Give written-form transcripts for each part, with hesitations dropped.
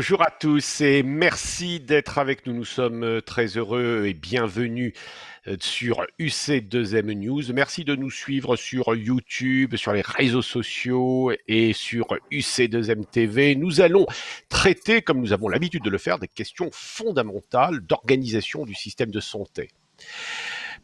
Bonjour à tous et merci d'être avec nous. Nous sommes très heureux et bienvenus sur UC2M News. Merci de nous suivre sur YouTube, sur les réseaux sociaux et sur UC2M TV. Nous allons traiter, comme nous avons l'habitude de le faire, des questions fondamentales d'organisation du système de santé.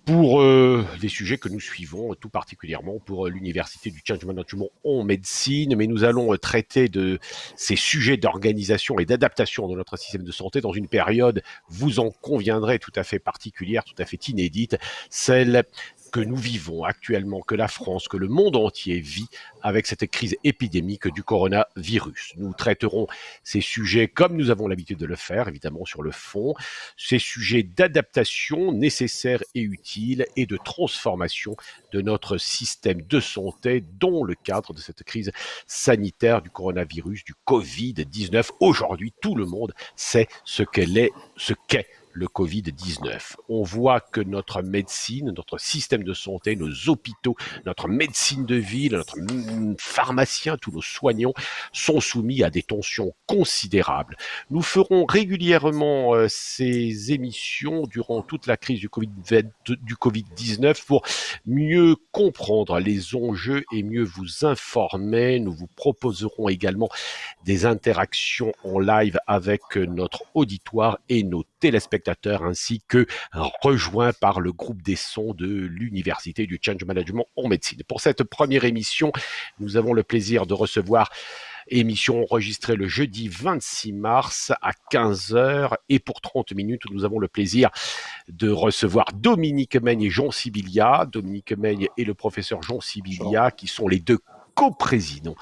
Pour les sujets que nous suivons, tout particulièrement pour l'Université du Change Management en médecine, mais nous allons traiter de ces sujets d'organisation et d'adaptation de notre système de santé dans une période, vous en conviendrez, tout à fait particulière, tout à fait inédite, celle que nous vivons actuellement, que la France, que le monde entier vit avec cette crise épidémique du coronavirus. Nous traiterons ces sujets comme nous avons l'habitude de le faire, évidemment sur le fond, ces sujets d'adaptation nécessaires et utiles et de transformation de notre système de santé dans le cadre de cette crise sanitaire du coronavirus, du Covid-19. Aujourd'hui, tout le monde sait ce qu'est le Covid-19. On voit que notre médecine, notre système de santé, nos hôpitaux, notre médecine de ville, notre pharmacien, tous nos soignants sont soumis à des tensions considérables. Nous ferons régulièrement ces émissions durant toute la crise du Covid-19 pour mieux comprendre les enjeux et mieux vous informer. Nous vous proposerons également des interactions en live avec notre auditoire et nos téléspectateurs, ainsi que rejoints par le groupe des sons de l'Université du Change Management en médecine. Pour cette première émission, nous avons le plaisir de recevoir émission enregistrée le jeudi 26 mars à 15h et pour 30 minutes, nous avons le plaisir de recevoir Dominique Meigne et Jean Sibilia. Dominique Meigne et le professeur Jean Sibilia qui sont les deux coprésidents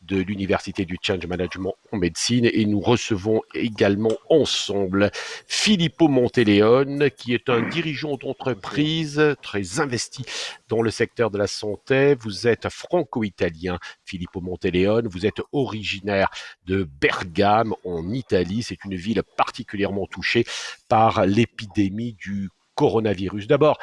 de l'Université du Change Management en médecine, et nous recevons également ensemble Filippo Monteleone, qui est un dirigeant d'entreprise très investi dans le secteur de la santé. Vous êtes franco-italien, Filippo Monteleone, vous êtes originaire de Bergame en Italie. C'est une ville particulièrement touchée par l'épidémie du coronavirus. D'abord,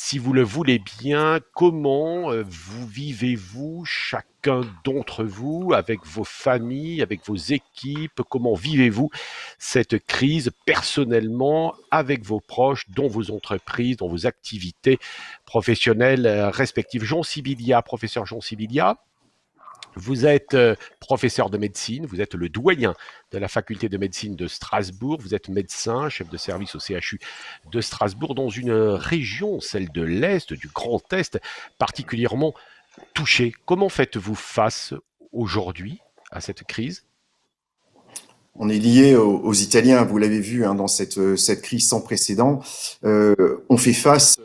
si vous le voulez bien, comment vous vivez-vous, chacun d'entre vous, avec vos familles, avec vos équipes, comment vivez-vous cette crise personnellement, avec vos proches, dans vos entreprises, dans vos activités professionnelles respectives? Jean Sibilia, professeur Jean Sibilia, vous êtes professeur de médecine, vous êtes le doyen de la faculté de médecine de Strasbourg, vous êtes médecin, chef de service au CHU de Strasbourg, dans une région, celle de l'Est, du Grand Est, particulièrement touchée. Comment faites-vous face aujourd'hui à cette crise? On est lié aux Italiens, vous l'avez vu hein, dans cette crise sans précédent. On fait face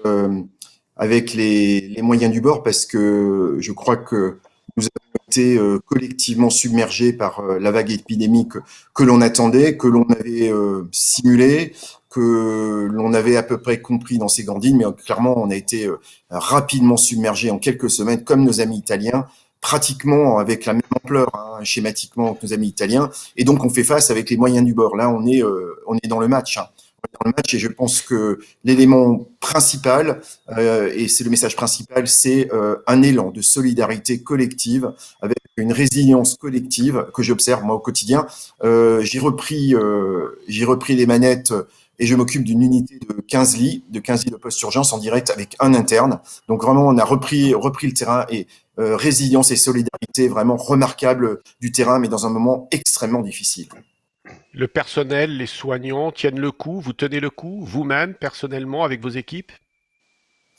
avec les moyens du bord parce que je crois que nous avons été collectivement submergés par la vague épidémique que l'on attendait, que l'on avait simulée, que l'on avait à peu près compris dans ses grandes lignes, mais clairement on a été rapidement submergés en quelques semaines, comme nos amis italiens, pratiquement avec la même ampleur hein, schématiquement que nos amis italiens, et donc on fait face avec les moyens du bord. Là on est dans le match. Hein. Dans le match et je pense que l'élément principal et c'est le message principal, c'est un élan de solidarité collective avec une résilience collective que j'observe moi au quotidien. J'ai repris les manettes et je m'occupe d'une unité de 15 lits, de post-urgence en direct avec un interne. Donc vraiment, on a repris le terrain et résilience et solidarité vraiment remarquable du terrain, mais dans un moment extrêmement difficile. Le personnel, les soignants tiennent le coup, vous tenez le coup, vous-même, personnellement, avec vos équipes?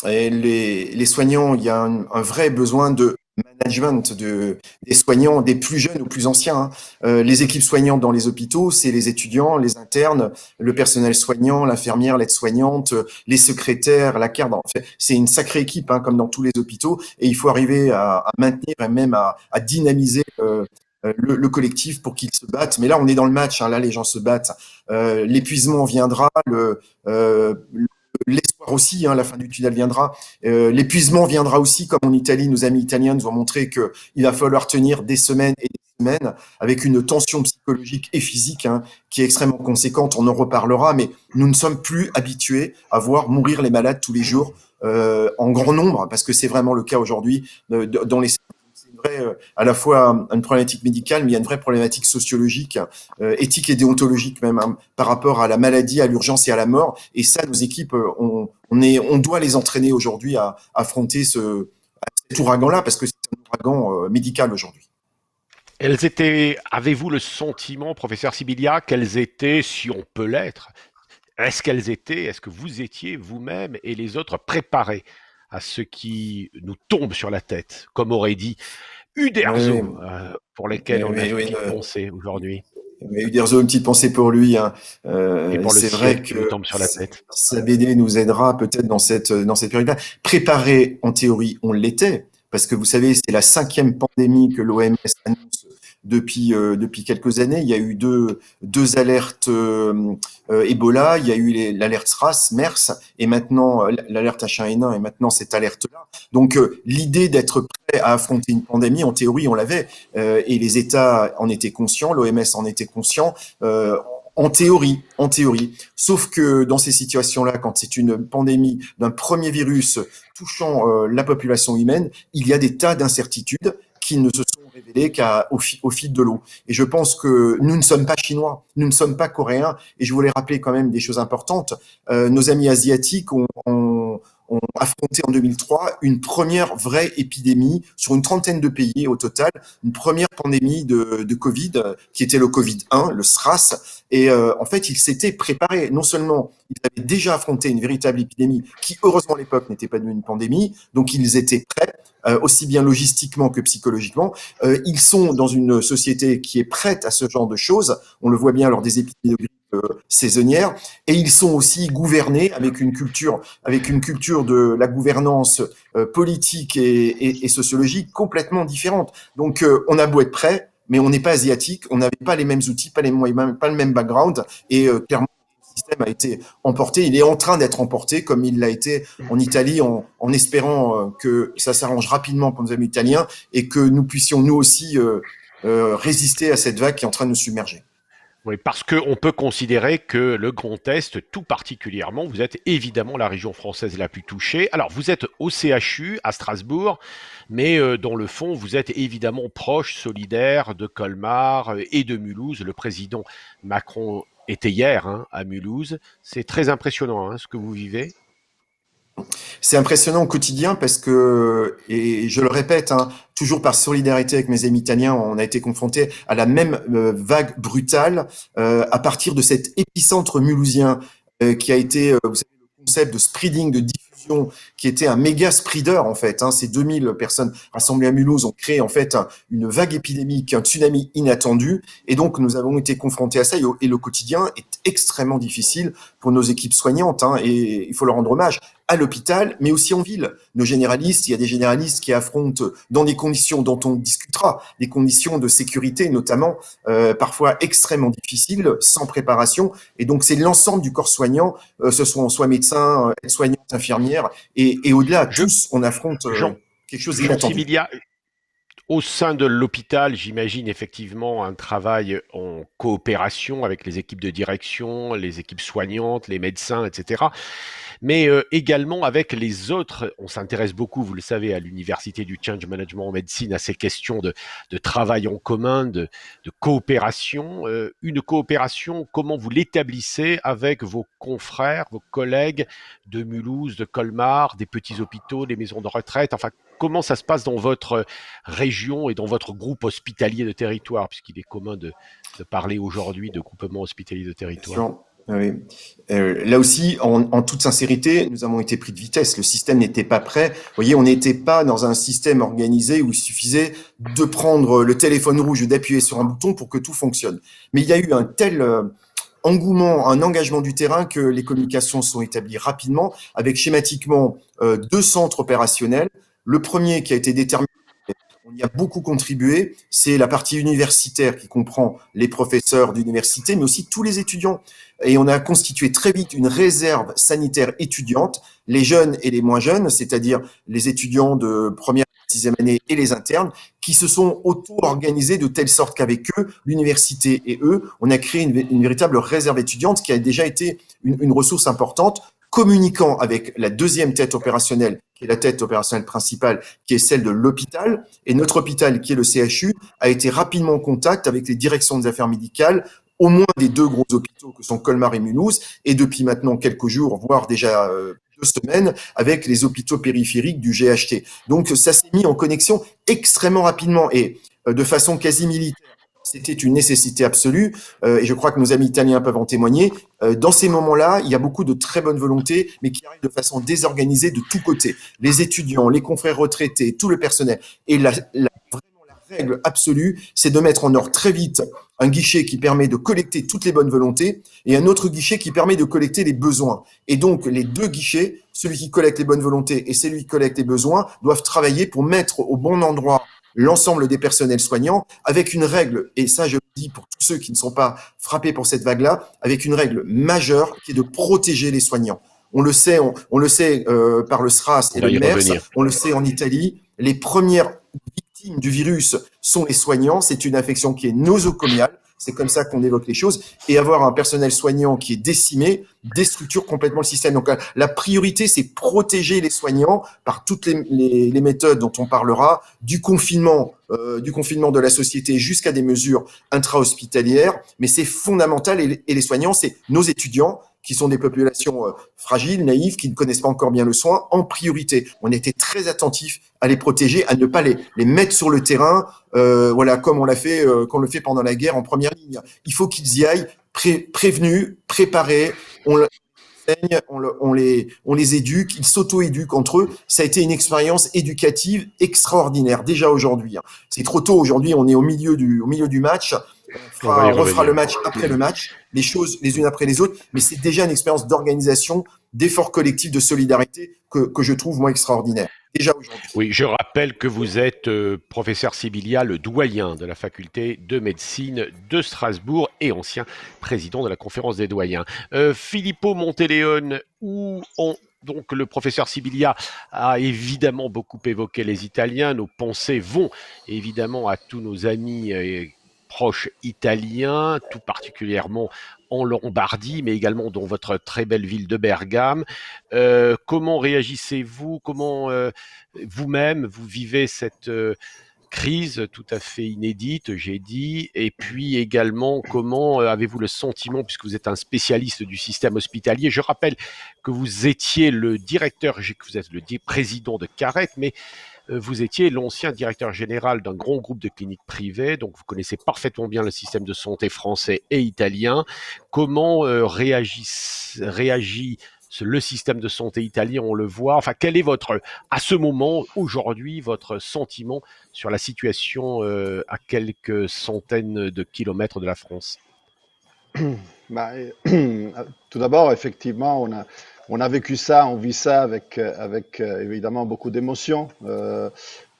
Et les soignants, il y a un vrai besoin de management des soignants, des plus jeunes aux plus anciens. Hein. Les équipes soignantes dans les hôpitaux, c'est les étudiants, les internes, le personnel soignant, l'infirmière, l'aide-soignante, les secrétaires, la garde. En fait, c'est une sacrée équipe, hein, comme dans tous les hôpitaux, et il faut arriver à maintenir et même à dynamiser le collectif pour qu'ils se battent. Mais là, on est dans le match. Hein, là, les gens se battent. L'épuisement viendra, l'espoir aussi, hein, la fin du tunnel viendra. L'épuisement viendra aussi, comme en Italie, nos amis italiens nous ont montré qu'il va falloir tenir des semaines et des semaines avec une tension psychologique et physique hein, qui est extrêmement conséquente. On en reparlera, mais nous ne sommes plus habitués à voir mourir les malades tous les jours en grand nombre, parce que c'est vraiment le cas aujourd'hui dans les à la fois une problématique médicale, mais il y a une vraie problématique sociologique, éthique et déontologique même, hein, par rapport à la maladie, à l'urgence et à la mort. Et ça, nos équipes, on doit les entraîner aujourd'hui à affronter cet ouragan-là, parce que c'est un ouragan médical aujourd'hui. Avez-vous le sentiment, professeur Sibilia, qu'elles étaient, si on peut l'être, est-ce que vous étiez vous-même et les autres préparés à ce qui nous tombe sur la tête, comme aurait dit Oui, Uderzo, pour lesquels on a oui, une oui, petite pensée aujourd'hui, mais Uderzo, une petite pensée pour lui, hein. et pour le C'est vrai ciel qui nous que tombe sur la tête. sa BD nous aidera peut-être dans cette période-là. Préparé, en théorie, on l'était, parce que vous savez, c'est la 5e pandémie que l'OMS annonce depuis quelques années. Il y a eu deux alertes Ebola, il y a eu l'alerte SRAS, MERS, et maintenant l'alerte H1N1, et maintenant cette alerte-là. Donc l'idée d'être prêt à affronter une pandémie, en théorie, on l'avait, et les États en étaient conscients, l'OMS en était conscient. En théorie, en théorie. Sauf que dans ces situations-là, quand c'est une pandémie d'un premier virus touchant la population humaine, il y a des tas d'incertitudes qui ne se sont révélées au fil de l'eau. Et je pense que nous ne sommes pas chinois, nous ne sommes pas coréens. Et je voulais rappeler quand même des choses importantes. Nos amis asiatiques ont affronté en 2003 une première vraie épidémie sur une trentaine de pays au total, une première pandémie de Covid qui était le Covid-1, le SRAS. Et en fait, ils s'étaient préparés. Non seulement ils avaient déjà affronté une véritable épidémie qui, heureusement à l'époque, n'était pas devenue une pandémie, donc ils étaient prêts, aussi bien logistiquement que psychologiquement. Ils sont dans une société qui est prête à ce genre de choses. On le voit bien lors des épidémies de grippe saisonnières. Et ils sont aussi gouvernés avec une culture de la gouvernance politique et sociologique complètement différente. Donc, on a beau être prêt, mais on n'est pas asiatique, on n'avait pas les mêmes outils, pas les moyens, pas le même background, et clairement, le système a été emporté. Il est en train d'être emporté, comme il l'a été en Italie, en espérant que ça s'arrange rapidement pour nos amis italiens et que nous puissions nous aussi résister à cette vague qui est en train de nous submerger. Oui, parce qu'on peut considérer que le Grand Est, tout particulièrement, vous êtes évidemment la région française la plus touchée. Alors, vous êtes au CHU à Strasbourg, mais dans le fond, vous êtes évidemment proche, solidaire de Colmar et de Mulhouse. Le président Macron était hier, hein, à Mulhouse. C'est très impressionnant, hein, ce que vous vivez. C'est impressionnant au quotidien parce que, et je le répète, hein, toujours par solidarité avec mes amis italiens, on a été confrontés à la même vague brutale à partir de cet épicentre mulhousien qui a été, vous savez, le concept de spreading, de diffusion, qui était un méga spreader en fait. Hein, ces 2000 personnes rassemblées à Mulhouse ont créé en fait une vague épidémique, un tsunami inattendu, et donc nous avons été confrontés à ça, et le quotidien est extrêmement difficile pour nos équipes soignantes, hein, et il faut leur rendre hommage à l'hôpital, mais aussi en ville. Nos généralistes, il y a des généralistes qui affrontent dans des conditions dont on discutera, des conditions de sécurité notamment, parfois extrêmement difficiles, sans préparation. Et donc c'est l'ensemble du corps soignant, ce soit médecins, aides-soignantes, infirmières, et au-delà, Je, tous, on affronte Jean, quelque chose Jean d'inattendu. Sibilia, au sein de l'hôpital, j'imagine effectivement un travail en coopération avec les équipes de direction, les équipes soignantes, les médecins, etc. Mais également avec les autres. On s'intéresse beaucoup, vous le savez, à l'Université du Change Management en médecine, à ces questions de travail en commun, de coopération. Une coopération, comment vous l'établissez avec vos confrères, vos collègues de Mulhouse, de Colmar, des petits hôpitaux, des maisons de retraite, enfin, comment ça se passe dans votre région et dans votre groupe hospitalier de territoire, puisqu'il est commun de parler aujourd'hui de groupement hospitalier de Bien territoire. sûr. Oui. Là aussi, en toute sincérité, nous avons été pris de vitesse. Le système n'était pas prêt. Vous voyez, on n'était pas dans un système organisé où il suffisait de prendre le téléphone rouge et d'appuyer sur un bouton pour que tout fonctionne. Mais il y a eu un tel engouement, un engagement du terrain que les communications sont établies rapidement avec schématiquement deux centres opérationnels. Le premier qui a été déterminé, on y a beaucoup contribué, c'est la partie universitaire qui comprend les professeurs d'université, mais aussi tous les étudiants. Et on a constitué très vite une réserve sanitaire étudiante, les jeunes et les moins jeunes, c'est-à-dire les étudiants de première et sixième année et les internes, qui se sont auto-organisés de telle sorte qu'avec eux, l'université et eux, on a créé une véritable réserve étudiante qui a déjà été une ressource importante communiquant avec la deuxième tête opérationnelle, qui est la tête opérationnelle principale, qui est celle de l'hôpital. Et notre hôpital, qui est le CHU, a été rapidement en contact avec les directions des affaires médicales, au moins des deux gros hôpitaux que sont Colmar et Mulhouse, et depuis maintenant quelques jours, voire déjà 2 semaines, avec les hôpitaux périphériques du GHT. Donc ça s'est mis en connexion extrêmement rapidement et de façon quasi militaire. C'était une nécessité absolue et je crois que nos amis italiens peuvent en témoigner. Dans ces moments-là, il y a beaucoup de très bonne volonté, mais qui arrive de façon désorganisée de tous côtés. Les étudiants, les confrères retraités, tout le personnel. Et vraiment la règle absolue, c'est de mettre en ordre très vite un guichet qui permet de collecter toutes les bonnes volontés et un autre guichet qui permet de collecter les besoins. Et donc, les deux guichets, celui qui collecte les bonnes volontés et celui qui collecte les besoins, doivent travailler pour mettre au bon endroit l'ensemble des personnels soignants avec une règle, et ça je le dis pour tous ceux qui ne sont pas frappés pour cette vague-là, avec une règle majeure qui est de protéger les soignants. On le sait, on le sait par le SRAS On et va le y MERS, revenir. on le sait en Italie, les premières victimes du virus sont les soignants, c'est une infection qui est nosocomiale, c'est comme ça qu'on évoque les choses, et avoir un personnel soignant qui est décimé déstructure complètement le système. Donc la priorité, c'est protéger les soignants par toutes les méthodes dont on parlera, du confinement de la société jusqu'à des mesures intra-hospitalières, mais c'est fondamental, et les soignants, c'est nos étudiants, qui sont des populations fragiles, naïves, qui ne connaissent pas encore bien le soin, en priorité. On était très attentifs à les protéger, à ne pas les mettre sur le terrain, voilà, comme on le fait pendant la guerre en première ligne. Il faut qu'ils y aillent prévenus, préparés, on les éduque, ils s'auto-éduquent entre eux. Ça a été une expérience éducative extraordinaire, déjà aujourd'hui. C'est trop tôt aujourd'hui, on est au milieu du match. On va y On refera revenir. le match après le match, les choses les unes après les autres, mais c'est déjà une expérience d'organisation, d'effort collectif, de solidarité que je trouve, moi, extraordinaire. Déjà aujourd'hui. Oui, je rappelle que vous êtes professeur Sibilia, le doyen de la faculté de médecine de Strasbourg et ancien président de la conférence des doyens. Filippo Monteleone, donc le professeur Sibilia a évidemment beaucoup évoqué les Italiens. Nos pensées vont évidemment à tous nos amis proches italiens, tout particulièrement en Lombardie, mais également dans votre très belle ville de Bergame. Comment réagissez-vous? Comment vous-même, vous vivez cette crise tout à fait inédite, j'ai dit, et puis également comment avez-vous le sentiment, puisque vous êtes un spécialiste du système hospitalier, je rappelle que vous étiez le directeur, que vous êtes le président de Carette, mais vous étiez l'ancien directeur général d'un grand groupe de cliniques privées, donc vous connaissez parfaitement bien le système de santé français et italien. Comment réagit le système de santé italien, on le voit. Enfin, quel est à ce moment, aujourd'hui, votre sentiment sur la situation à quelques centaines de kilomètres de la France? Bah, tout d'abord, effectivement, on a vécu ça, on vit ça avec évidemment beaucoup d'émotions,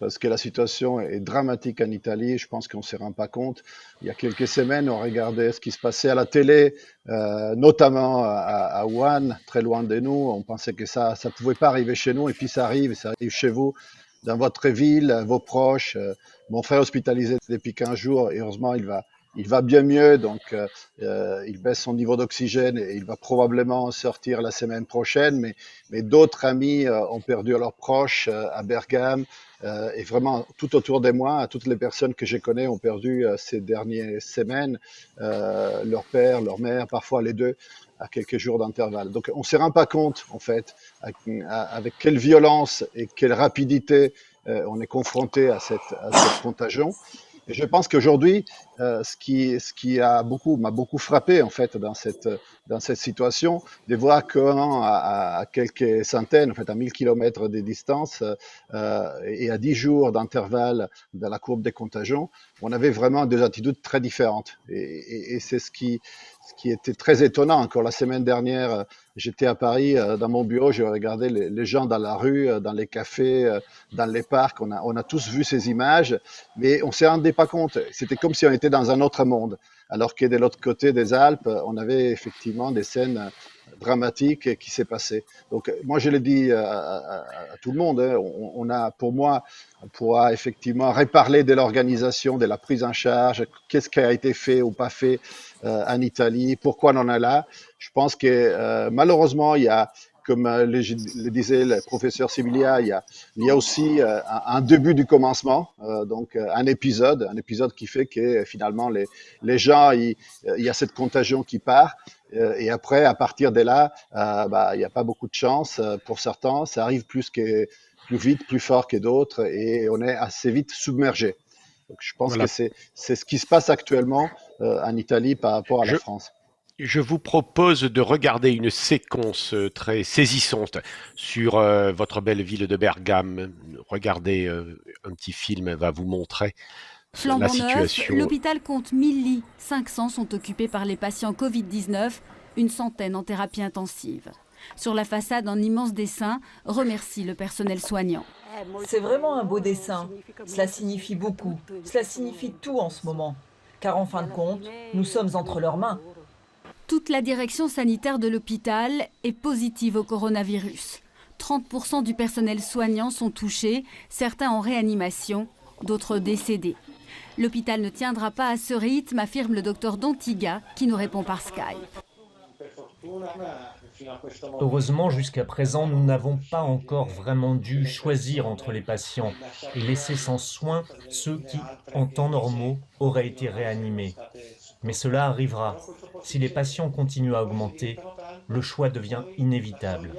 parce que la situation est dramatique en Italie. Je pense qu'on ne se rend pas compte. Il y a quelques semaines, on regardait ce qui se passait à la télé, notamment à Wuhan, très loin de nous. On pensait que ça pouvait pas arriver chez nous, et puis ça arrive chez vous, dans votre ville, vos proches. Mon frère hospitalisé depuis 15 jours, et heureusement, il va bien mieux, donc il baisse son niveau d'oxygène et il va probablement sortir la semaine prochaine. Mais d'autres amis ont perdu leurs proches à Bergame, et vraiment tout autour de moi, toutes les personnes que je connais ont perdu ces dernières semaines leur père, leur mère, parfois les deux, à quelques jours d'intervalle. Donc on ne se rend pas compte, en fait, avec quelle violence et quelle rapidité on est confronté à cette contagion. Et je pense qu'aujourd'hui, ce qui m'a beaucoup frappé en fait dans cette situation, de voir comment à quelques centaines, en fait à 1000 kilomètres de distance et à 10 jours d'intervalle dans la courbe des contagions, on avait vraiment deux attitudes très différentes. Et c'est ce qui était très étonnant. Encore la semaine dernière, j'étais à Paris, dans mon bureau, j'ai regardé les gens dans la rue, dans les cafés, dans les parcs. On a tous vu ces images, mais on ne se rendait pas compte. C'était comme si on était dans un autre monde. Alors que de l'autre côté des Alpes, on avait effectivement des scènes dramatiques qui s'est passé. Donc moi je l'ai dit à tout le monde, hein, pour moi, on pourra effectivement reparler de l'organisation, de la prise en charge, qu'est-ce qui a été fait ou pas fait en Italie, pourquoi on en est là. Je pense que malheureusement il y a comme le disait le professeur Sibilia, il y a aussi un début du commencement, donc un épisode qui fait que finalement les gens, il y a cette contagion qui part. Et après, à partir de là, il n'y a pas beaucoup de chance pour certains. Ça arrive plus vite, plus fort que d'autres, et on est assez vite submergé. Donc, je pense que Voilà. c'est ce qui se passe actuellement en Italie par rapport à la Je, France. je vous propose de regarder une séquence très saisissante sur votre belle ville de Bergame. Regardez, un petit film va vous montrer la Flambant neuf, situation. l'hôpital compte 1000 lits. 500 sont occupés par les patients Covid-19, une centaine en thérapie intensive. Sur la façade, un immense dessin remercie le personnel soignant. C'est vraiment un beau dessin. Cela signifie beaucoup. Cela signifie tout en ce moment. Car en fin de compte, nous sommes entre leurs mains. Toute la direction sanitaire de l'hôpital est positive au coronavirus. 30% du personnel soignant sont touchés, certains en réanimation, d'autres décédés. L'hôpital ne tiendra pas à ce rythme, affirme le docteur Dontiga, qui nous répond par Skype. Heureusement, jusqu'à présent, nous n'avons pas encore vraiment dû choisir entre les patients et laisser sans soin ceux qui, en temps normaux, auraient été réanimés. Mais cela arrivera. Si les patients continuent à augmenter, le choix devient inévitable.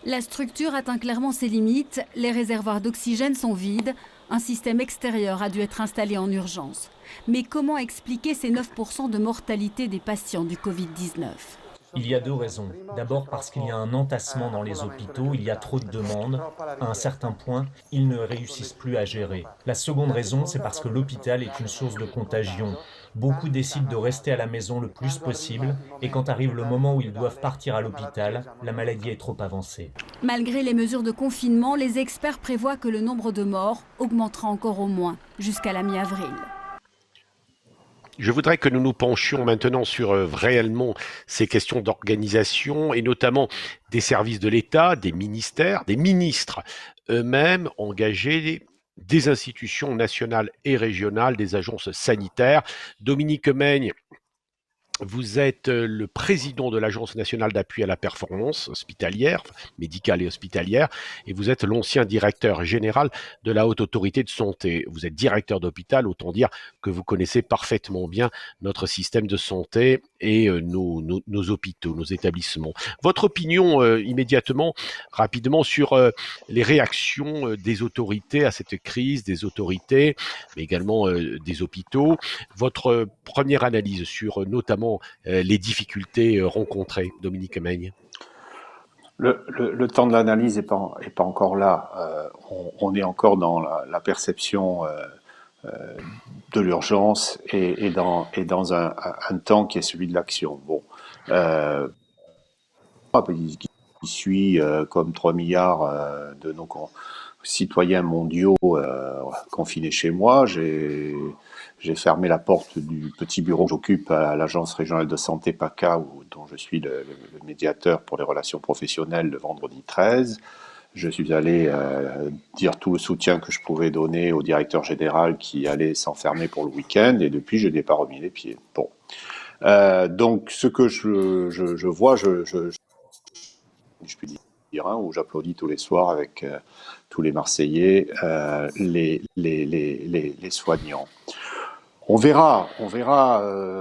La structure atteint clairement ses limites, les réservoirs d'oxygène sont vides, un système extérieur a dû être installé en urgence. Mais comment expliquer ces 9% de mortalité des patients du Covid-19 ? Il y a deux raisons. D'abord parce qu'il y a un entassement dans les hôpitaux, il y a trop de demandes. À un certain point, ils ne réussissent plus à gérer. La seconde raison, c'est parce que l'hôpital est une source de contagion. Beaucoup décident de rester à la maison le plus possible et quand arrive le moment où ils doivent partir à l'hôpital, la maladie est trop avancée. Malgré les mesures de confinement, les experts prévoient que le nombre de morts augmentera encore au moins jusqu'à la mi-avril. Je voudrais que nous nous penchions maintenant sur réellement ces questions d'organisation et notamment des services de l'État, des ministères, des ministres eux-mêmes engagés, des institutions nationales et régionales, des agences sanitaires. Dominique Meigne, vous êtes le président de l'Agence nationale d'appui à la performance hospitalière, médicale et hospitalière, et vous êtes l'ancien directeur général de la Haute Autorité de Santé. Vous êtes directeur d'hôpital, autant dire que vous connaissez parfaitement bien notre système de santé et nos hôpitaux, nos établissements. Votre opinion immédiatement, rapidement, sur les réactions des autorités à cette crise, des autorités, mais également des hôpitaux. Votre première analyse sur notamment les difficultés rencontrées, Dominique Meigne. Le temps de l'analyse n'est pas encore là. On est encore dans la perception de l'urgence et dans un temps qui est celui de l'action. Bon, qui suit comme 3 milliards de nos citoyens mondiaux confinés chez moi. J'ai fermé la porte du petit bureau que j'occupe à l'Agence régionale de santé PACA, dont je suis le médiateur pour les relations professionnelles, le vendredi 13. Je suis allé dire tout le soutien que je pouvais donner au directeur général qui allait s'enfermer pour le week-end, et depuis, je n'ai pas remis les pieds. Bon. Donc, ce que je vois, je puis dire, où j'applaudis tous les soirs avec tous les Marseillais, les soignants. On verra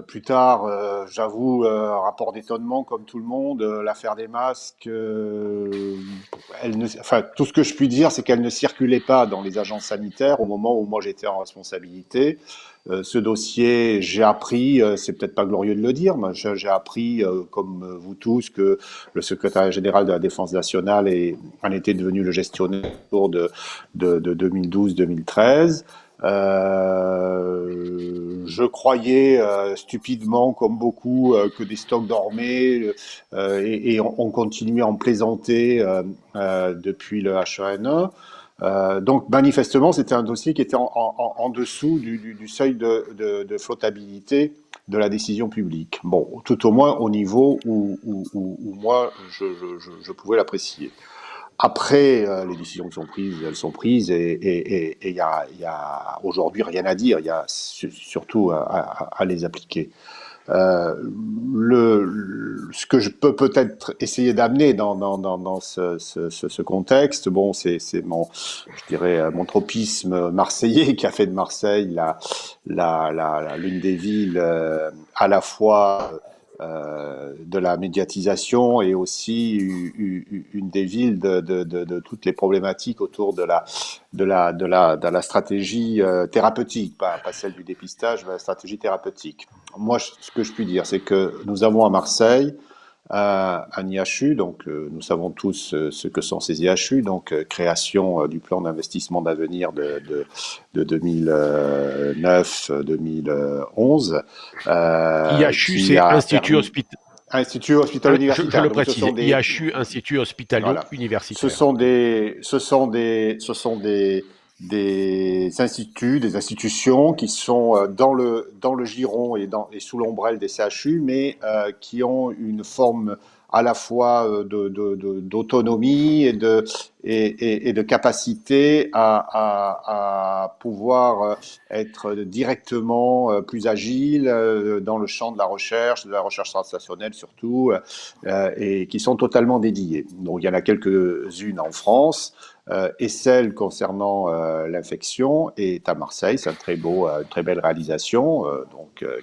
plus tard. J'avoue, rapport d'étonnement comme tout le monde. L'affaire des masques, tout ce que je puis dire, c'est qu'elle ne circulait pas dans les agences sanitaires au moment où moi j'étais en responsabilité. Ce dossier, j'ai appris, c'est peut-être pas glorieux de le dire, mais j'ai appris, comme vous tous, que le secrétaire général de la Défense nationale en était devenu le gestionnaire autour de 2012-2013. Je croyais stupidement, comme beaucoup, que des stocks dormaient et on continuait à en plaisanter depuis le H1N1. Donc manifestement, c'était un dossier qui était en dessous du seuil de flottabilité de la décision publique. Bon, tout au moins au niveau où moi je pouvais l'apprécier. Après, les décisions qui sont prises, elles sont prises, et il y a aujourd'hui rien à dire. Il y a surtout à les appliquer. Ce que je peux peut-être essayer d'amener dans ce contexte, bon, c'est mon, je dirais, mon tropisme marseillais qui a fait de Marseille l'une des villes à la fois de la médiatisation et aussi une des villes de toutes les problématiques autour de la stratégie thérapeutique, pas celle du dépistage, mais la stratégie thérapeutique. Moi, ce que je puis dire, c'est que nous avons à Marseille un IHU, donc nous savons tous ce que sont ces IHU, donc création du plan d'investissement d'avenir de 2009-2011. IHU, c'est Institut Hospital Universitaire. Je le précise, IHU, Institut Hospitalo-Universitaire. Ce sont des instituts, des institutions qui sont dans le giron et sous l'ombrelle des CHU, mais qui ont une forme à la fois d'autonomie et de capacité à pouvoir être directement plus agile dans le champ de la recherche translationnelle surtout, et qui sont totalement dédiées. Donc il y en a quelques-unes en France. Et celle concernant l'infection est à Marseille. C'est une très belle réalisation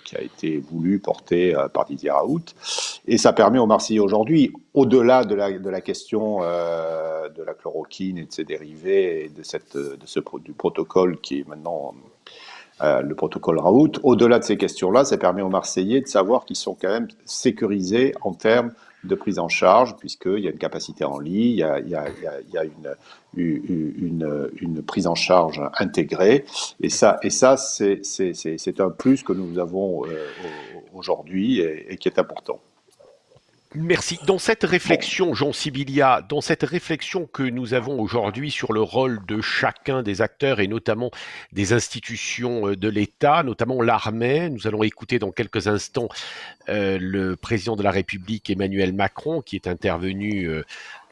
qui a été voulue, portée par Didier Raoult. Et ça permet aux Marseillais aujourd'hui, au-delà de la question de la chloroquine et de ses dérivés et du protocole qui est maintenant le protocole Raoult, au-delà de ces questions-là, ça permet aux Marseillais de savoir qu'ils sont quand même sécurisés en termes de prise en charge, puisqu'il y a une capacité en lit, il y a une prise en charge intégrée, et ça c'est un plus que nous avons aujourd'hui et qui est important. Merci. Dans cette réflexion, Jean Sibilia, dans cette réflexion que nous avons aujourd'hui sur le rôle de chacun des acteurs et notamment des institutions de l'État, notamment l'armée, nous allons écouter dans quelques instants le président de la République Emmanuel Macron qui est intervenu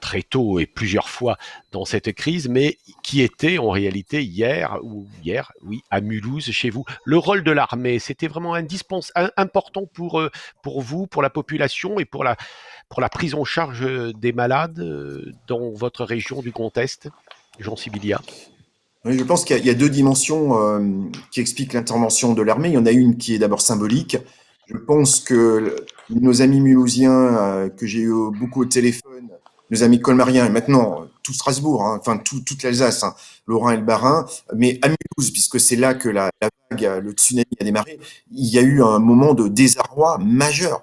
très tôt et plusieurs fois dans cette crise, mais qui était en réalité hier, à Mulhouse, chez vous. Le rôle de l'armée, c'était vraiment important pour vous, pour la population et pour la prise en charge des malades dans votre région du Grand Est, Jean Sibilia? Oui, je pense qu'il y a deux dimensions qui expliquent l'intervention de l'armée. Il y en a une qui est d'abord symbolique. Je pense que nos amis mulhousiens que j'ai eu beaucoup au téléphone, nos amis colmariens et maintenant tout Strasbourg, hein, enfin toute l'Alsace, hein, le Rhin et le Bas-Rhin, mais à Mulhouse, puisque c'est là que la vague, le tsunami a démarré, il y a eu un moment de désarroi majeur,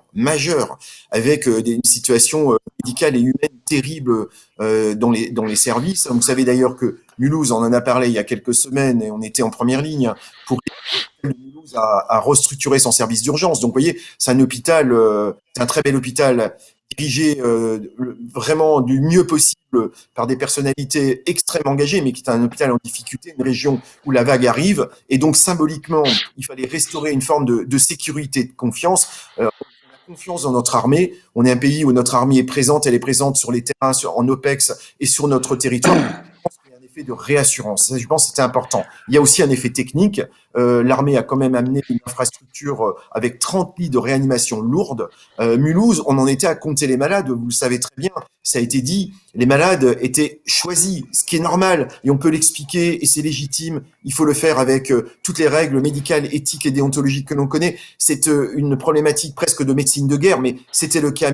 avec une situation médicale et humaine terrible dans les services. Vous savez d'ailleurs que Mulhouse, on en a parlé il y a quelques semaines et on était en première ligne pour Mulhouse à restructurer son service d'urgence. Donc, vous voyez, c'est un hôpital, c'est un très bel hôpital dirigé vraiment du mieux possible par des personnalités extrêmement engagées, mais qui est un hôpital en difficulté, une région où la vague arrive. Et donc, symboliquement, il fallait restaurer une forme de sécurité, de confiance. On a confiance dans notre armée. On est un pays où notre armée est présente. Elle est présente sur les terrains, en OPEX et sur notre territoire. De réassurance. Je pense que c'était important. Il y a aussi un effet technique. L'armée a quand même amené une infrastructure avec 30 lits de réanimation lourde. Mulhouse, on en était à compter les malades. Vous le savez très bien. Ça a été dit. Les malades étaient choisis, ce qui est normal. Et on peut l'expliquer et c'est légitime. Il faut le faire avec toutes les règles médicales, éthiques et déontologiques que l'on connaît. C'est une problématique presque de médecine de guerre, mais c'était le cas.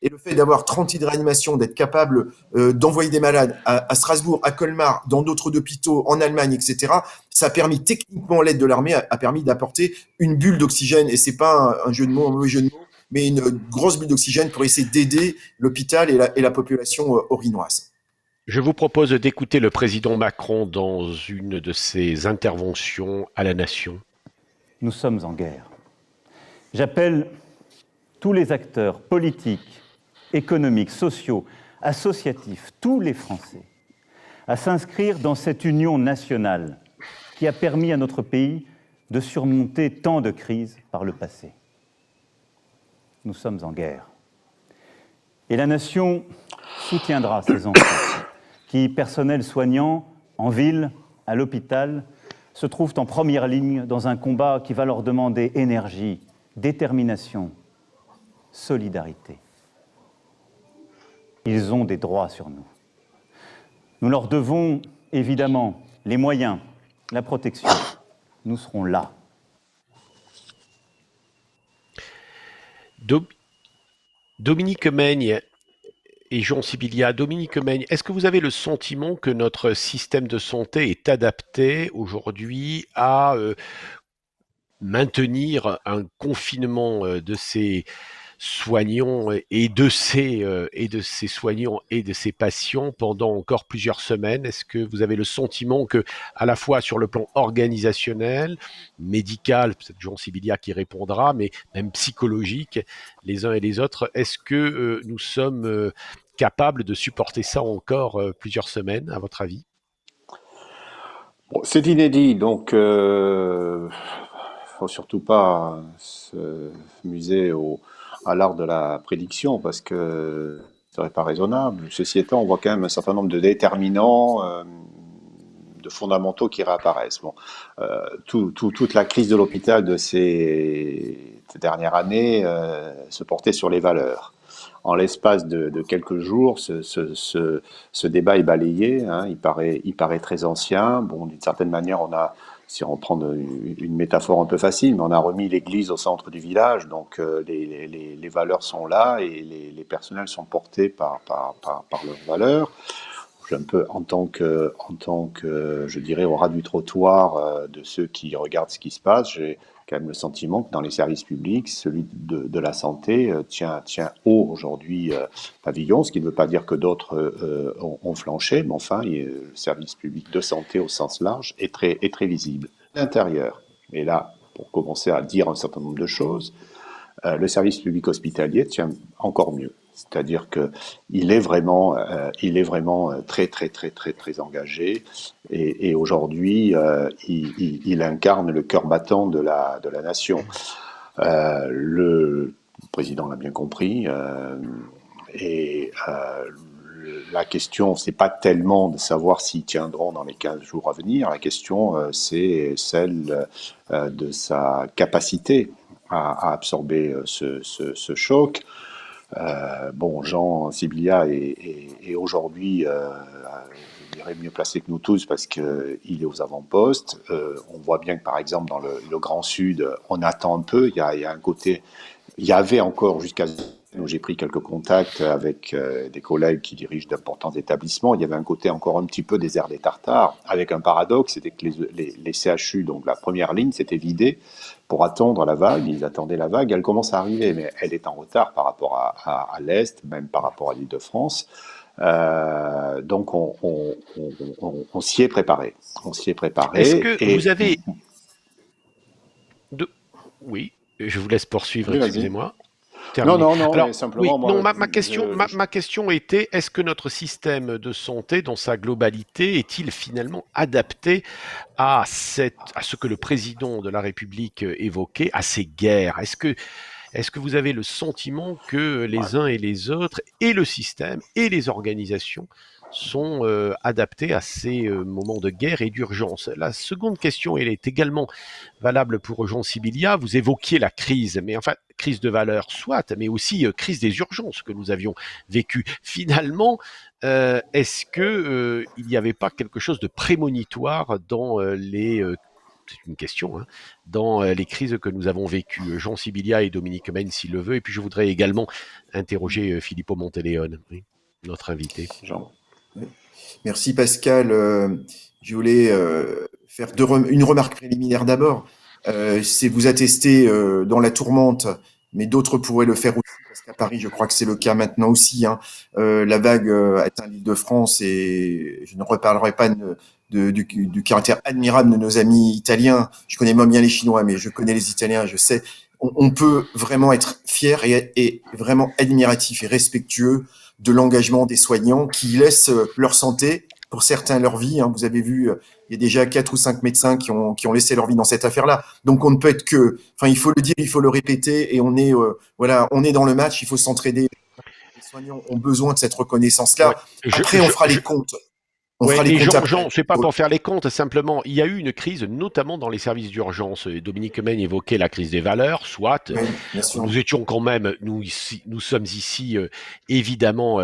Et le fait d'avoir 30 lits de réanimation, d'être capable d'envoyer des malades à Strasbourg, à Colmar, dans d'autres hôpitaux, en Allemagne, etc., ça a permis, techniquement, l'aide de l'armée a permis d'apporter une bulle d'oxygène. Et c'est pas un jeu de mots, un mauvais jeu de mots, mais une grosse bulle d'oxygène pour essayer d'aider l'hôpital et la population orinoise. Je vous propose d'écouter le président Macron dans une de ses interventions à la Nation. Nous sommes en guerre. J'appelle tous les acteurs politiques, économiques, sociaux, associatifs, tous les Français, à s'inscrire dans cette union nationale qui a permis à notre pays de surmonter tant de crises par le passé. Nous sommes en guerre. Et la nation soutiendra ces enfants qui, personnel soignant, en ville, à l'hôpital, se trouvent en première ligne dans un combat qui va leur demander énergie, détermination, solidarité. Ils ont des droits sur nous. Nous leur devons évidemment les moyens, la protection. Nous serons là. Dominique Meigne et Jean Sibilia. Dominique Meigne, est-ce que vous avez le sentiment que notre système de santé est adapté aujourd'hui à maintenir un confinement de ces soignants et de ces soignants et de ces patients pendant encore plusieurs semaines? Est-ce que vous avez le sentiment que, à la fois sur le plan organisationnel, médical, peut-être Jean Sibilia qui répondra, mais même psychologique, les uns et les autres, est-ce que nous sommes capables de supporter ça encore plusieurs semaines, à votre avis? Bon, c'est inédit, donc faut surtout pas se muser à l'art de la prédiction parce que ce serait pas raisonnable. Ceci étant, on voit quand même un certain nombre de déterminants, de fondamentaux qui réapparaissent. Bon, toute la crise de l'hôpital de ces dernières années se portait sur les valeurs. En l'espace de quelques jours, ce débat est balayé. Hein, il paraît très ancien. Bon, d'une certaine manière, si on prend une métaphore un peu facile, mais on a remis l'église au centre du village. Donc, les valeurs sont là et les personnels sont portés par leurs valeurs. Je suis un peu en tant que, je dirais, au ras du trottoir de ceux qui regardent ce qui se passe. J'ai quand même le sentiment que dans les services publics, celui de la santé tient haut aujourd'hui pavillon, ce qui ne veut pas dire que d'autres ont flanché, mais enfin, le service public de santé au sens large est très visible. L'intérieur, et là, pour commencer à dire un certain nombre de choses, le service public hospitalier tient encore mieux. C'est-à-dire que il est vraiment très engagé et aujourd'hui il incarne le cœur battant de la nation. Le président l'a bien compris et la question, c'est pas tellement de savoir s'ils tiendront dans les 15 jours à venir. La question, c'est celle de sa capacité à absorber ce choc. Bon, Jean Sibilia est aujourd'hui, je dirais, mieux placé que nous tous parce qu'il est aux avant-postes. On voit bien que, par exemple, dans le Grand Sud, on attend un peu. Il y a un côté... Il y avait encore, jusqu'à où j'ai pris quelques contacts avec des collègues qui dirigent d'importants établissements, il y avait un côté encore un petit peu désert des Tartares, avec un paradoxe, c'était que les CHU, donc la première ligne, s'était vidée pour attendre la vague. Ils attendaient la vague, elle commence à arriver, mais elle est en retard par rapport à l'Est, même par rapport à l'Île-de-France. Donc on s'y est préparé. On s'y est préparé. Est-ce que vous avez... Oui, je vous laisse poursuivre, oui, excusez-moi. Terminé. Non, Alors, mais simplement... oui, non, ma question était, est-ce que notre système de santé, dans sa globalité, est-il finalement adapté à ce que le président de la République évoquait, à ces guerres? Est-ce que vous avez le sentiment que les uns et les autres, et le système, et les organisations, sont adaptés à ces moments de guerre et d'urgence? La seconde question, elle est également valable pour Jean Sibilia. Vous évoquiez la crise, mais enfin, crise de valeur, soit, mais aussi crise des urgences que nous avions vécues. Finalement, est-ce que il n'y avait pas quelque chose de prémonitoire dans c'est une question, hein, dans les crises que nous avons vécues? Jean Sibilia et Dominique Meigne, s'il le veut, et puis je voudrais également interroger Filippo Monteleone, oui, notre invité. Jean. Oui. Merci Pascal. Je voulais faire une remarque préliminaire d'abord. C'est vous attester dans la tourmente, mais d'autres pourraient le faire aussi, parce qu'à Paris, je crois que c'est le cas maintenant aussi. Hein. La vague atteint l'Île-de-France et je ne reparlerai pas du caractère admirable de nos amis italiens. Je connais moins bien les Chinois, mais je connais les Italiens, je sais. On peut vraiment être fier et vraiment admiratif et respectueux de l'engagement des soignants qui laissent leur santé, pour certains leur vie. Hein. Vous avez vu, il y a déjà 4 ou 5 médecins qui ont laissé leur vie dans cette affaire-là. Donc on ne peut être que, enfin il faut le dire, il faut le répéter, et on est on est dans le match, il faut s'entraider. Les soignants ont besoin de cette reconnaissance-là. Ouais. Après on fera les comptes. On Ouais, fera les et comptes Jean, après. Jean, c'est pas pour faire les comptes, simplement, il y a eu une crise, notamment dans les services d'urgence. Dominique Meigne évoquait la crise des valeurs, soit. Oui, bien sûr. Nous étions quand même, nous sommes ici, évidemment,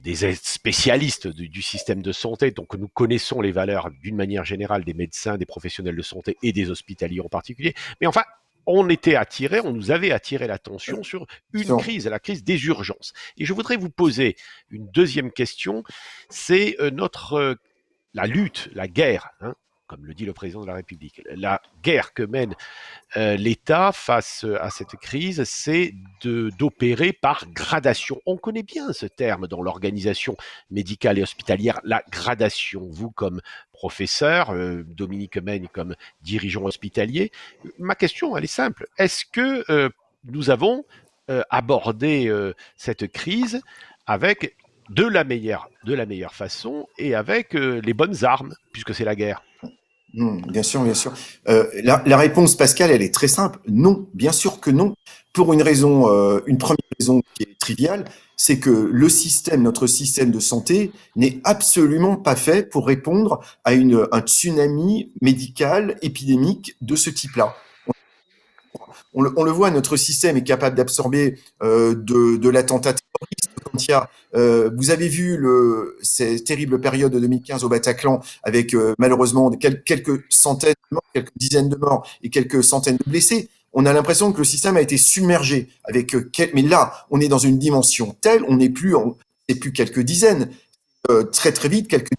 des spécialistes du système de santé, donc nous connaissons les valeurs d'une manière générale des médecins, des professionnels de santé et des hospitaliers en particulier. Mais enfin, on nous avait attiré l'attention sur Bien une sûr. crise, la crise des urgences. Et je voudrais vous poser une deuxième question, c'est la lutte, la guerre, hein, comme le dit le président de la République, la guerre que mène l'État face à cette crise, c'est d'opérer par gradation. On connaît bien ce terme dans l'organisation médicale et hospitalière, la gradation. Vous, comme professeur, Dominique Meigne, comme dirigeant hospitalier, ma question, elle est simple. Est-ce que nous avons abordé cette crise avec de la meilleure façon et avec les bonnes armes, puisque c'est la guerre? Bien sûr, bien sûr. La réponse, Pascal, elle est très simple. Non, bien sûr que non. Pour une raison, une première raison qui est triviale, c'est que notre système de santé n'est absolument pas fait pour répondre à un tsunami médical épidémique de ce type-là. On le voit, notre système est capable d'absorber de l'attentat terroriste. Quand il y a, vous avez vu cette terrible période de 2015 au Bataclan avec malheureusement quelques centaines de morts, quelques dizaines de morts et quelques centaines de blessés. On a l'impression que le système a été submergé avec mais là, on est dans une dimension telle, on n'est plus c'est plus quelques dizaines, très très vite quelques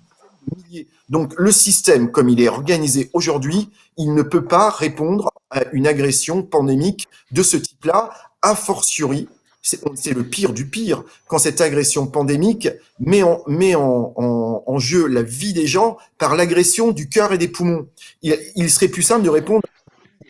milliers. Donc le système, comme il est organisé aujourd'hui, il ne peut pas répondre à une agression pandémique de ce type-là, a fortiori, c'est le pire du pire, quand cette agression pandémique met en jeu la vie des gens par l'agression du cœur et des poumons. Il serait plus simple de répondre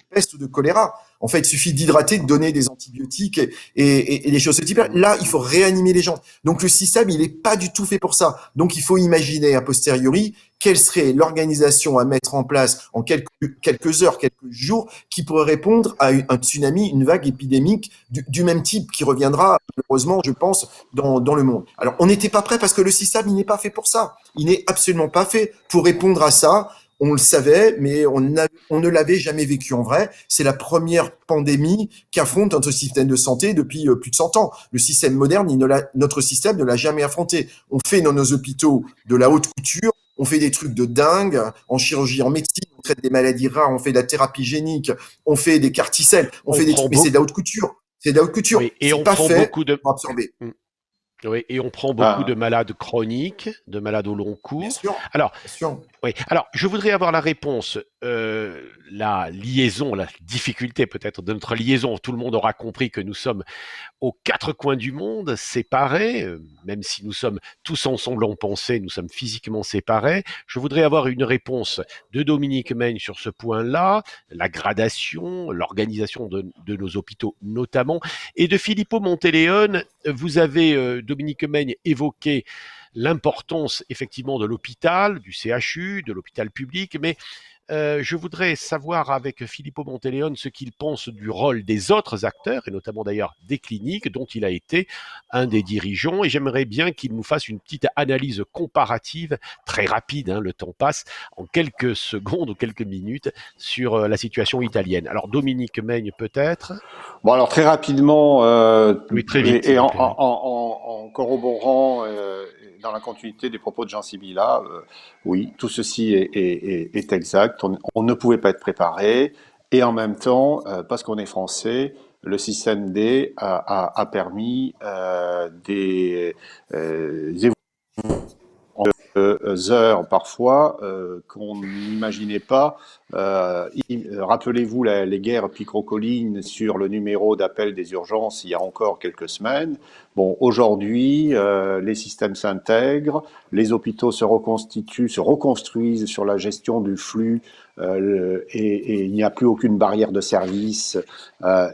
peste ou de choléra. En fait, il suffit d'hydrater, de donner des antibiotiques et des choses de ce type-là. Là, il faut réanimer les gens. Donc, le système, il n'est pas du tout fait pour ça. Donc, il faut imaginer a posteriori quelle serait l'organisation à mettre en place en quelques heures, quelques jours, qui pourrait répondre à un tsunami, une vague épidémique du même type qui reviendra, malheureusement, je pense, dans le monde. Alors, on n'était pas prêt parce que le système, il n'est pas fait pour ça. Il n'est absolument pas fait pour répondre à ça. On le savait, mais on ne l'avait jamais vécu en vrai. C'est la première pandémie qu'affronte notre système de santé depuis plus de 100 ans. Le système moderne, notre système ne l'a jamais affronté. On fait dans nos hôpitaux de la haute couture, on fait des trucs de dingue en chirurgie, en médecine, on traite des maladies rares, on fait de la thérapie génique, on fait des carticelles, on On fait des prend trucs, mais c'est de la haute couture. C'est de la haute couture. Oui, et C'est on pas prend fait beaucoup de, pour absorber. oui, et on prend beaucoup de Ben, malades chroniques, de malades au long Bien cours. sûr, Alors, bien sûr. oui. Alors, je voudrais avoir la réponse, la liaison, la difficulté peut-être de notre liaison. Tout le monde aura compris que nous sommes aux quatre coins du monde, séparés, même si nous sommes tous ensemble en pensée, nous sommes physiquement séparés. Je voudrais avoir une réponse de Dominique Meigne sur ce point-là, la gradation, l'organisation de nos hôpitaux notamment, et de Filippo Monteleone. Vous avez, Dominique Meigne, évoqué l'importance effectivement de l'hôpital, du CHU, de l'hôpital public, mais je voudrais savoir avec Filippo Monteleone ce qu'il pense du rôle des autres acteurs, et notamment d'ailleurs des cliniques dont il a été un des dirigeants, et j'aimerais bien qu'il nous fasse une petite analyse comparative, très rapide, hein, le temps passe, en quelques secondes ou quelques minutes, sur la situation italienne. Alors Dominique Meigne peut-être. bon, alors très rapidement, Oui, très vite, s'il et vous plaît. Oui. en corroborant dans la continuité des propos de Jean Sibilla, oui, tout ceci est exact. On ne pouvait pas être préparé, et en même temps, parce qu'on est français, le système D a permis des heures parfois qu'on n'imaginait pas. Rappelez-vous les guerres picrocolines sur le numéro d'appel des urgences il y a encore quelques semaines. Bon, aujourd'hui, les systèmes s'intègrent, les hôpitaux se reconstituent, se reconstruisent sur la gestion du flux et il n'y a plus aucune barrière de service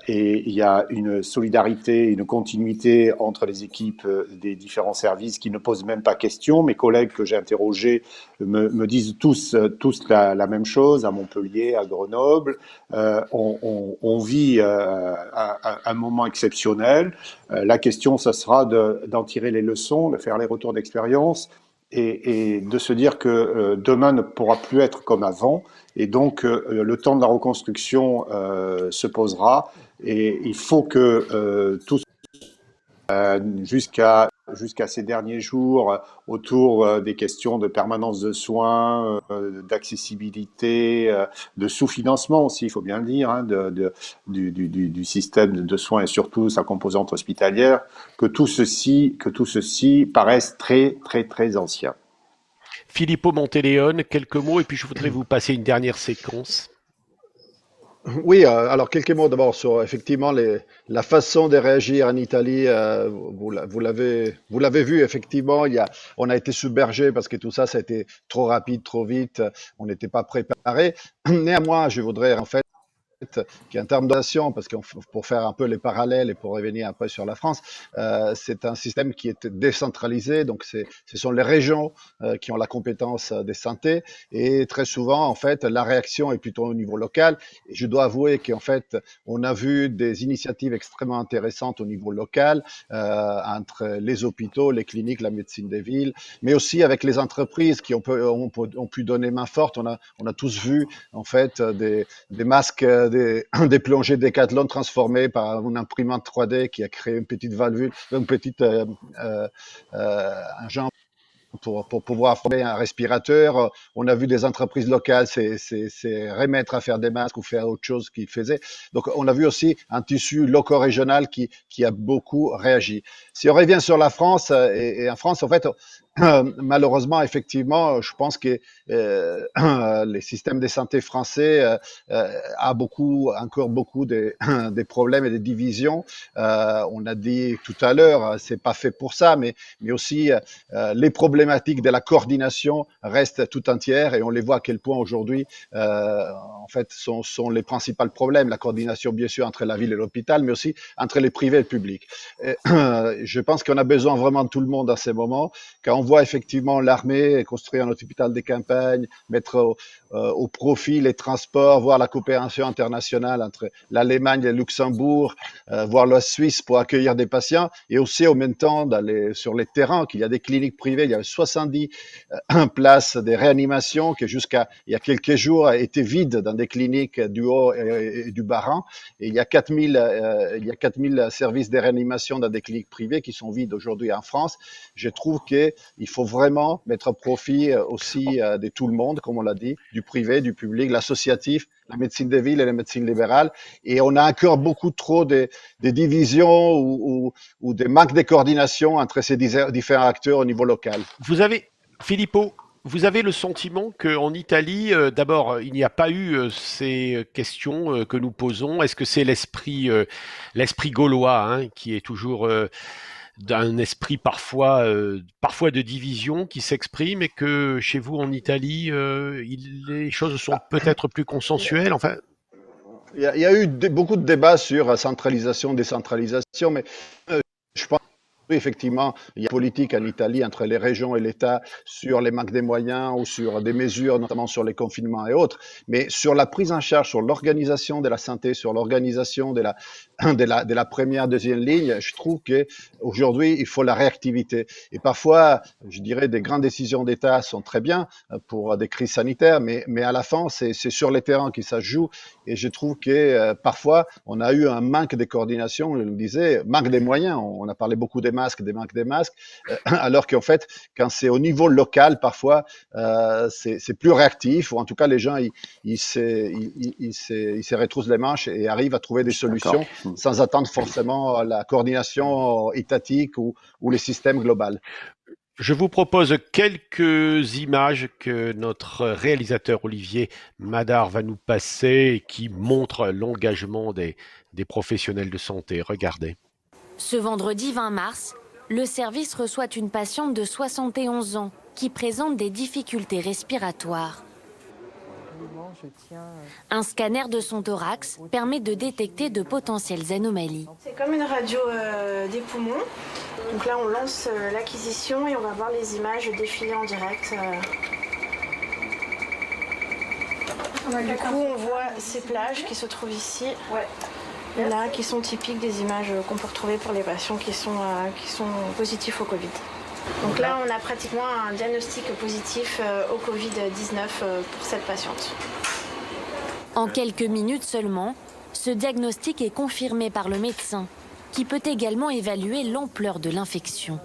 et il y a une solidarité, une continuité entre les équipes des différents services qui ne posent même pas question. Mes collègues que j'ai interrogés me disent tous la même chose à Montpellier, à Grenoble. On vit un moment exceptionnel. La question, ce sera d'en tirer les leçons, de faire les retours d'expérience et de se dire que demain ne pourra plus être comme avant, et donc le temps de la reconstruction se posera, et il faut que tout jusqu'à ces derniers jours autour des questions de permanence de soins, d'accessibilité, de sous-financement aussi, il faut bien le dire, hein, du système de soins et surtout sa composante hospitalière, que tout ceci paraisse très très très ancien. Filippo Monteleone, quelques mots, et puis je voudrais vous passer une dernière séquence. Oui, alors quelques mots d'abord sur effectivement la façon de réagir en Italie. Vous l'avez vu effectivement. On a été submergé parce que tout ça, ça a été trop rapide, trop vite. On n'était pas préparé. Néanmoins, je voudrais en fait qui en termes d'organisation, parce que pour faire un peu les parallèles et pour revenir un peu sur la France, c'est un système qui est décentralisé, donc ce sont les régions qui ont la compétence de santé, et très souvent, en fait, la réaction est plutôt au niveau local. Et je dois avouer qu'en fait, on a vu des initiatives extrêmement intéressantes au niveau local, entre les hôpitaux, les cliniques, la médecine des villes, mais aussi avec les entreprises qui ont pu donner main forte. On a tous vu, en fait, des masques, des plongées Decathlon transformées par une imprimante 3D qui a créé une petite valvule, un genre pour pouvoir former un respirateur. On a vu des entreprises locales se remettre à faire des masques ou faire autre chose qu'ils faisaient. Donc, on a vu aussi un tissu loco-régional qui a beaucoup réagi. Si on revient sur la France, et en France, en fait, malheureusement, effectivement, je pense que les systèmes de santé français a encore beaucoup des problèmes et des divisions. On a dit tout à l'heure, c'est pas fait pour ça, mais aussi les problématiques de la coordination restent tout entières, et on les voit à quel point aujourd'hui, en fait, sont les principaux problèmes. La coordination, bien sûr, entre la ville et l'hôpital, mais aussi entre les privés et le public. Je pense qu'on a besoin vraiment de tout le monde à ces moments. Quand on voit effectivement l'armée construire un hôpital de campagne, mettre au profit les transports, voir la coopération internationale entre l'Allemagne et le Luxembourg, voir la Suisse pour accueillir des patients, et aussi en même temps sur les terrains, qu'il y a des cliniques privées. Il y avait 70 places de réanimation qui jusqu'à il y a quelques jours étaient vides dans des cliniques du Haut et du Bas-Rhin, et il y a 4000 services de réanimation dans des cliniques privées qui sont vides aujourd'hui en France. Je trouve qu'il faut vraiment mettre profit aussi de tout le monde, comme on l'a dit, du privé, du public, l'associatif, la médecine des villes et la médecine libérale. Et on a encore beaucoup trop des divisions ou des manques de coordination entre ces différents acteurs au niveau local. Filippo, vous avez le sentiment qu'en Italie, d'abord, il n'y a pas eu ces questions que nous posons. Est-ce que c'est l'esprit gaulois, hein, qui est toujours d'un esprit parfois de division qui s'exprime, et que chez vous en Italie, les choses sont peut-être plus consensuelles, enfin. Il y a eu beaucoup de débats sur centralisation, décentralisation, mais je pense oui, effectivement, il y a une politique en Italie entre les régions et l'État sur les manques des moyens ou sur des mesures, notamment sur les confinements et autres. Mais sur la prise en charge, sur l'organisation de la santé, sur l'organisation de la première, deuxième ligne, je trouve qu'aujourd'hui, il faut la réactivité. Et parfois, je dirais, des grandes décisions d'État sont très bien pour des crises sanitaires, mais à la fin, c'est sur les terrains que ça se joue. Et je trouve que parfois, on a eu un manque de coordination, on le disait, manque des moyens. On a parlé beaucoup des manques des masques, alors qu'en fait, quand c'est au niveau local, parfois, c'est plus réactif, ou en tout cas, les gens, ils se retroussent les manches et arrivent à trouver des solutions sans attendre forcément la coordination étatique ou les systèmes globaux. Je vous propose quelques images que notre réalisateur Olivier Madar va nous passer et qui montrent l'engagement des professionnels de santé. Regardez. Ce vendredi 20 mars, le service reçoit une patiente de 71 ans qui présente des difficultés respiratoires. Un scanner de son thorax permet de détecter de potentielles anomalies. C'est comme une radio des poumons. Donc là, on lance l'acquisition et on va voir les images défiler en direct. Du coup, on voit ces plages qui se trouvent ici. Là, qui sont typiques des images qu'on peut retrouver pour les patients qui sont positifs au Covid. Donc là, on a pratiquement un diagnostic positif au Covid-19 pour cette patiente. En quelques minutes seulement, ce diagnostic est confirmé par le médecin, qui peut également évaluer l'ampleur de l'infection.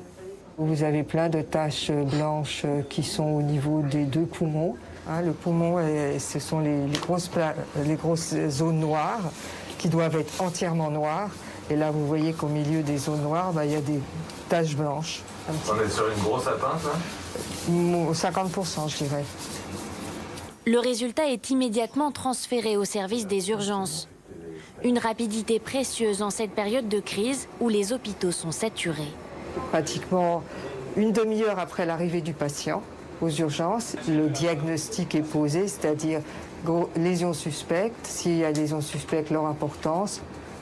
Vous avez plein de taches blanches qui sont au niveau des 2 poumons. Le poumon, ce sont les grosses zones noires qui doivent être entièrement noires. Et là, vous voyez qu'au milieu des zones noires, il y a des taches blanches. On est sur une grosse atteinte, là ? 50%, je dirais. Le résultat est immédiatement transféré au service des urgences. Une rapidité précieuse en cette période de crise où les hôpitaux sont saturés. Pratiquement une demi-heure après l'arrivée du patient aux urgences, le diagnostic est posé, c'est-à-dire lésions suspectes, s'il y a lésions suspectes, leur importance.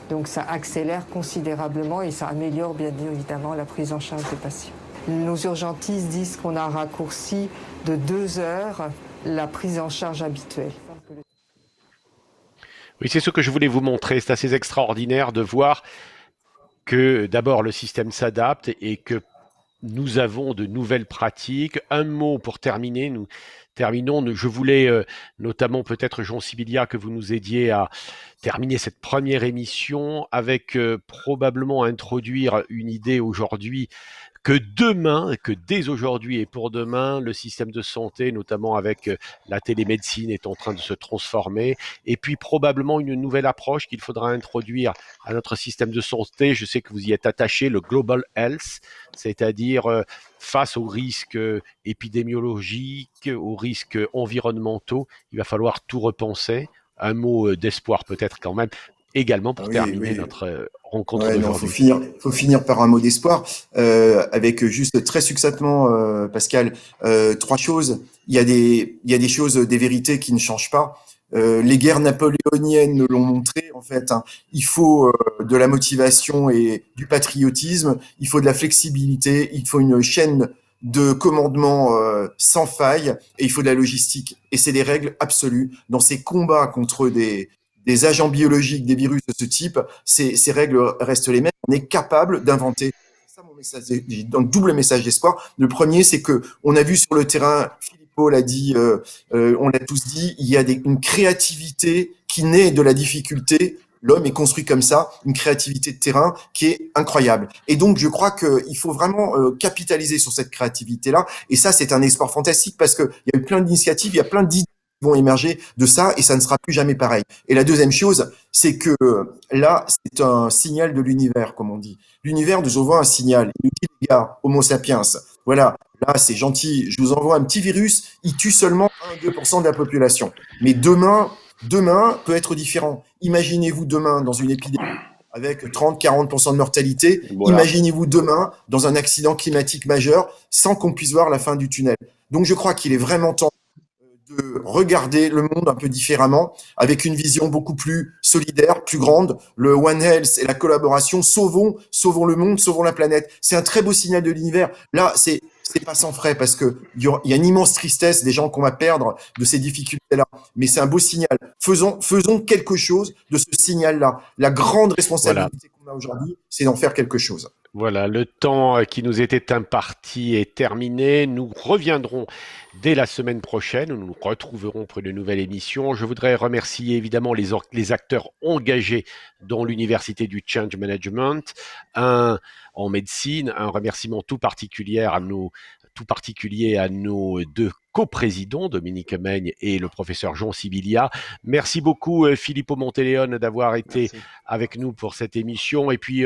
Donc ça accélère considérablement et ça améliore bien évidemment la prise en charge des patients. Nos urgentistes disent qu'on a raccourci de 2 heures la prise en charge habituelle. Oui, c'est ce que je voulais vous montrer. C'est assez extraordinaire de voir que d'abord le système s'adapte et que nous avons de nouvelles pratiques. Un mot pour terminer, je voulais notamment peut-être Jean Sibilia que vous nous aidiez à terminer cette première émission avec probablement introduire une idée aujourd'hui que dès aujourd'hui et pour demain, le système de santé, notamment avec la télémédecine, est en train de se transformer. Et puis probablement une nouvelle approche qu'il faudra introduire à notre système de santé. Je sais que vous y êtes attaché, le Global Health, c'est-à-dire face aux risques épidémiologiques, aux risques environnementaux, il va falloir tout repenser. Un mot d'espoir peut-être quand même, également pour terminer notre rencontre d'aujourd'hui. Faut finir par un mot d'espoir, avec juste très succinctement, Pascal, 3 choses. Il y a des choses, des vérités qui ne changent pas. Les guerres napoléoniennes nous l'ont montré, en fait. Il faut de la motivation et du patriotisme. Il faut de la flexibilité. Il faut une chaîne de commandement sans faille et il faut de la logistique. Et c'est des règles absolues. Dans ces combats contre des agents biologiques, des virus de ce type, ces règles restent les mêmes. On est capable d'inventer. C'est ça mon message, un double message d'espoir. Le premier, c'est que on a vu sur le terrain, Philippot l'a dit, on l'a tous dit, il y a une créativité qui naît de la difficulté. L'homme est construit comme ça, une créativité de terrain qui est incroyable. Et donc, je crois qu'il faut vraiment capitaliser sur cette créativité-là. Et ça, c'est un espoir fantastique parce qu'il y a eu plein d'initiatives, il y a plein d'idées qui vont émerger de ça et ça ne sera plus jamais pareil. Et la deuxième chose, c'est que là, c'est un signal de l'univers, comme on dit. L'univers nous envoie un signal. Il nous dit, les gars, Homo sapiens, voilà, là, c'est gentil, je vous envoie un petit virus, il tue seulement 1-2% de la population. Mais demain peut être différent. Imaginez-vous demain dans une épidémie avec 30-40% de mortalité. Voilà. Imaginez-vous demain dans un accident climatique majeur sans qu'on puisse voir la fin du tunnel. Donc, je crois qu'il est vraiment temps de regarder le monde un peu différemment, avec une vision beaucoup plus solidaire, plus grande. Le One Health et la collaboration, sauvons le monde, sauvons la planète. C'est un très beau signal de l'univers. Là, c'est pas sans frais parce que il y a une immense tristesse des gens qu'on va perdre de ces difficultés-là. Mais c'est un beau signal. Faisons quelque chose de ce signal-là. La grande responsabilité qu'on a aujourd'hui, c'est d'en faire quelque chose. Voilà, le temps qui nous était imparti est terminé. Nous reviendrons dès la semaine prochaine. Nous nous retrouverons pour une nouvelle émission. Je voudrais remercier évidemment les acteurs engagés dans l'Université du Change Management, un en médecine, un remerciement tout particulier à nos 2 coprésidents, Dominique Meigne et le professeur Jean Sibilia. Merci beaucoup Filippo Monteléon d'avoir été avec nous pour cette émission et puis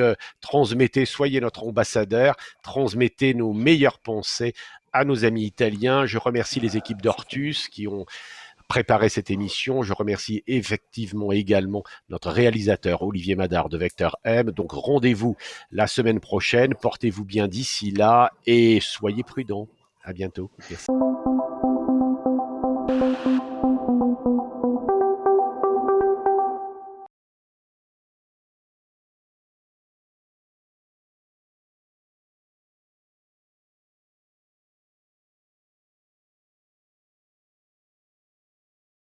soyez notre ambassadeur, transmettez nos meilleures pensées à nos amis italiens. Je remercie les équipes d'Ortus qui ont préparé cette émission. Je remercie effectivement également notre réalisateur Olivier Madard de Vecteur M. Donc rendez-vous la semaine prochaine. Portez-vous bien d'ici là et soyez prudents. À bientôt. Merci.